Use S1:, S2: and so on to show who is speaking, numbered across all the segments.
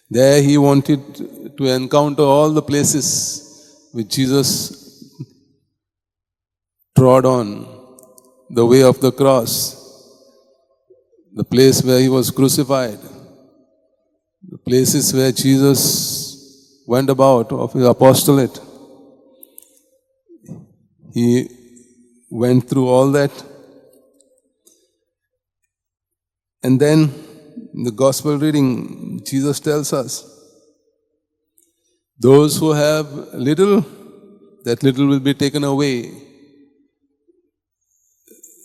S1: There he wanted to encounter all the places which Jesus trod on, the way of the cross, the place where he was crucified, the places where Jesus went about of his apostolate. He went through all that. And then in the gospel reading, Jesus tells us, those who have little, that little will be taken away.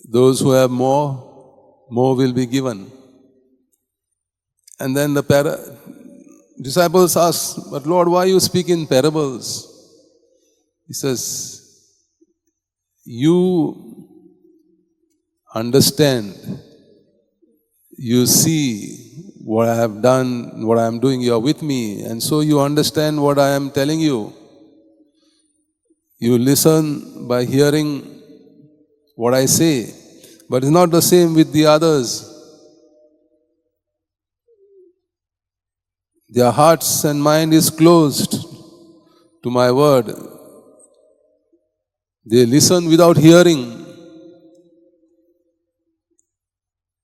S1: Those who have more will be given. And then the disciples ask, but Lord, why you speak in parables? He says, you understand, you see what I have done, what I am doing, you are with me, and so you understand what I am telling you. You listen by hearing what I say, but it's not the same with the others. Their hearts and mind is closed to my word. They listen without hearing.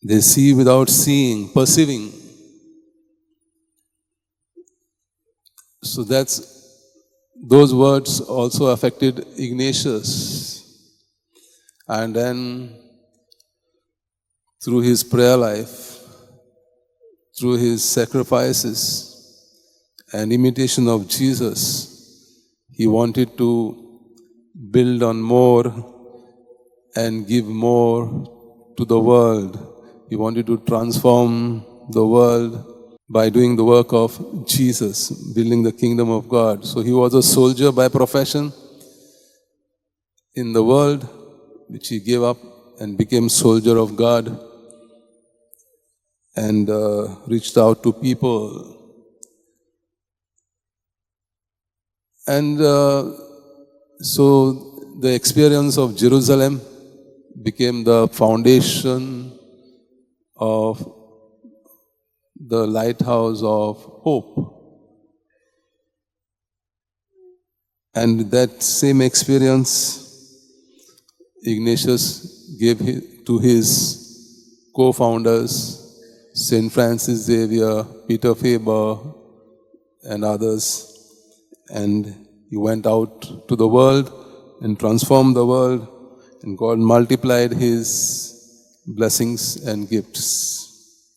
S1: They see without seeing, perceiving. So those words also affected Ignatius. And then through his prayer life, through his sacrifices and imitation of Jesus, he wanted to build on more and give more to the world. He wanted to transform the world by doing the work of Jesus, building the kingdom of God. So he was a soldier by profession in the world, which he gave up and became soldier of God and reached out to people. And so the experience of Jerusalem became the foundation of the lighthouse of hope. And that same experience Ignatius gave to his co-founders, St. Francis Xavier, Peter Faber, and others. And he went out to the world and transformed the world, and God multiplied his blessings and gifts.